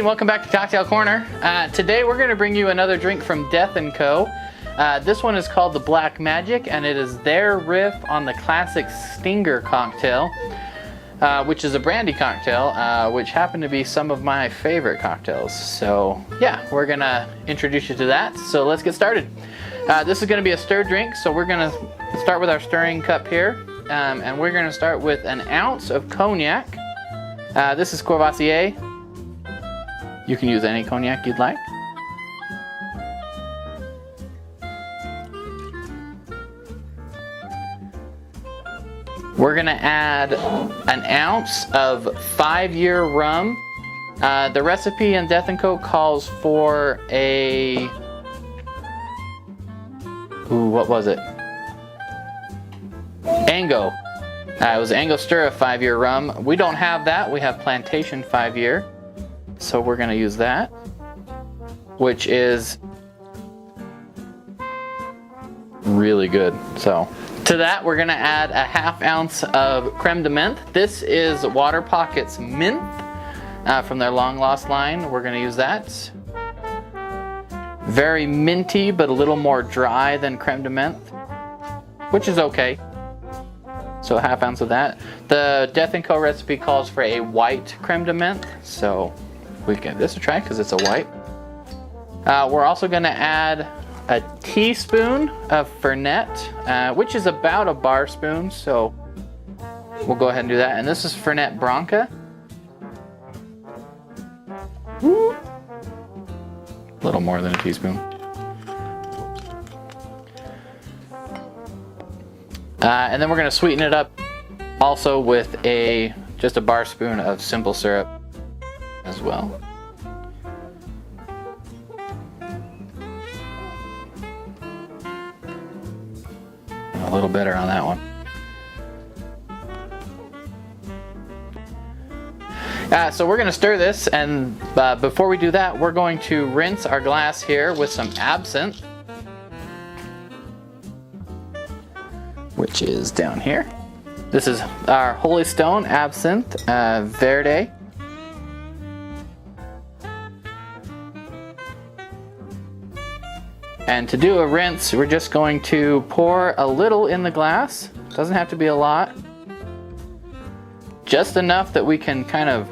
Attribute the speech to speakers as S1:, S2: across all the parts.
S1: welcome back to Cocktail Corner. Today we're going to bring you another drink from Death & Co. This one is called the Black Magic, and it is their riff on the classic Stinger cocktail, which is a brandy cocktail, which happen to be some of my favorite cocktails. So yeah, we're going to introduce you to that. So let's get started. This is going to be a stir drink, so we're going to start with our stirring cup here, and we're going to start with an ounce of cognac. This is Courvoisier. You can use any cognac you'd like. We're gonna add an ounce of 5-year rum. The recipe in Death & Co calls for a... Ooh, what was it? Ango. It was Angostura 5-year rum. We don't have that. We have Plantation 5-year. So we're going to use that, which is really good. So to that, we're going to add a 1/2 ounce of creme de menthe. This is Water Pockets Mint from their long lost line. We're going to use that. Very minty, but a little more dry than creme de menthe, which is okay. So a 1/2 ounce of that. The Death & Co recipe calls for a white creme de menthe, so we can give this a try because it's a white. We're also going to add a teaspoon of Fernet, which is about a bar spoon, so we'll go ahead and do that. And this is Fernet Branca. A little more than a teaspoon. And then we're going to sweeten it up also with just a bar spoon of simple syrup as well. A little better on that one. So we're going to stir this, and before we do that, we're going to rinse our glass here with some absinthe, which is down here. This is our Holy Stone Absinthe Verde. And to do a rinse, we're just going to pour a little in the glass. Doesn't have to be a lot. Just enough that we can kind of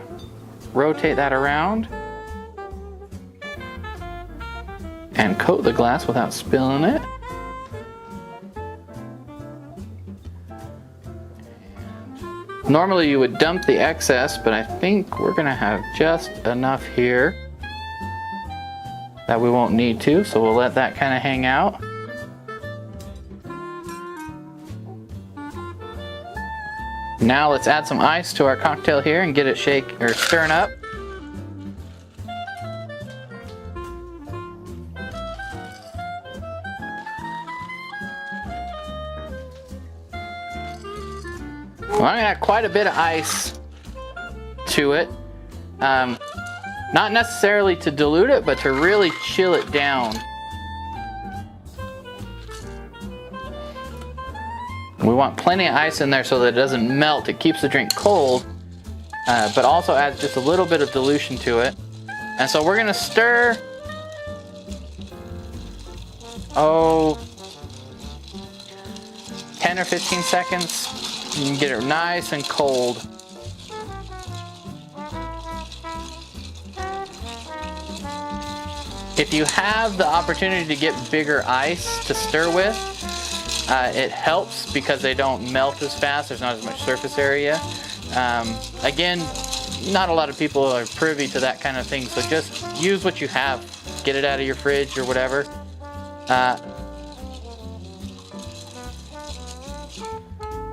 S1: rotate that around and coat the glass without spilling it. Normally you would dump the excess, but I think we're gonna have just enough here that we won't need to, so we'll let that kind of hang out. Now let's add some ice to our cocktail here and get it stirring up. Well, I'm gonna add quite a bit of ice to it. Not necessarily to dilute it, but to really chill it down. We want plenty of ice in there so that it doesn't melt. It keeps the drink cold, but also adds just a little bit of dilution to it. And so we're gonna stir, 10 or 15 seconds. You can get it nice and cold. If you have the opportunity to get bigger ice to stir with, it helps because they don't melt as fast. There's not as much surface area. Again, not a lot of people are privy to that kind of thing, so just use what you have. Get it out of your fridge or whatever.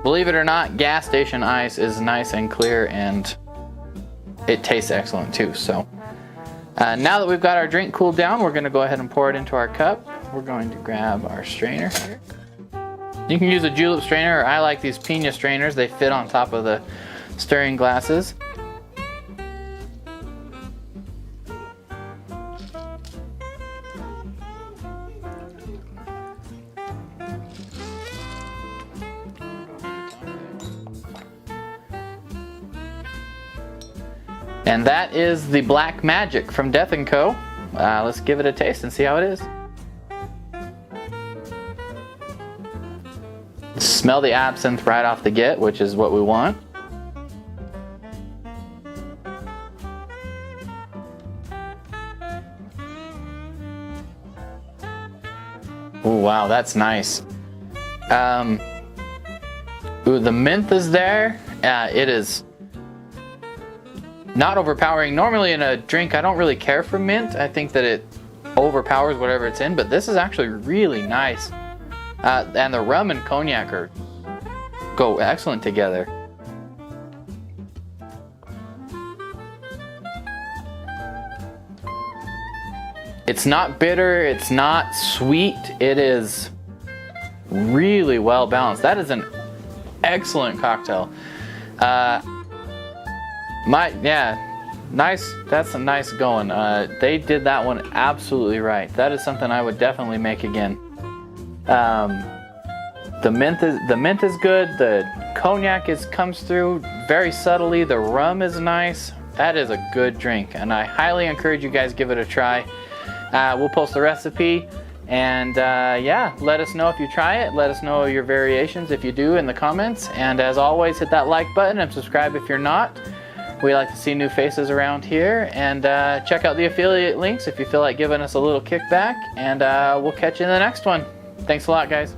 S1: Believe it or not, gas station ice is nice and clear, and it tastes excellent too. So now that we've got our drink cooled down, we're going to go ahead and pour it into our cup. We're going to grab our strainer here. You can use a julep strainer, or I like these pina strainers. They fit on top of the stirring glasses. And that is the Black Magic from Death & Co. Let's give it a taste and see how it is. Smell the absinthe right off the get, which is what we want. Oh wow, that's nice. Ooh, the mint is there. It is not overpowering. Normally in a drink, I don't really care for mint. I think that it overpowers whatever it's in, but this is actually really nice. And the rum and cognac go excellent together. It's not bitter, it's not sweet, it is really well balanced. That is an excellent cocktail. Nice, that's a nice going. They did that one absolutely right. That is something I would definitely make again. The mint is good. The cognac comes through very subtly. The rum is nice. That is a good drink, and I highly encourage you guys give it a try. We'll post the recipe, and yeah, let us know if you try it. Let us know your variations if you do in the comments. And as always, hit that like button and subscribe if you're not. We like to see new faces around here, and check out the affiliate links if you feel like giving us a little kickback, and we'll catch you in the next one. Thanks a lot, guys.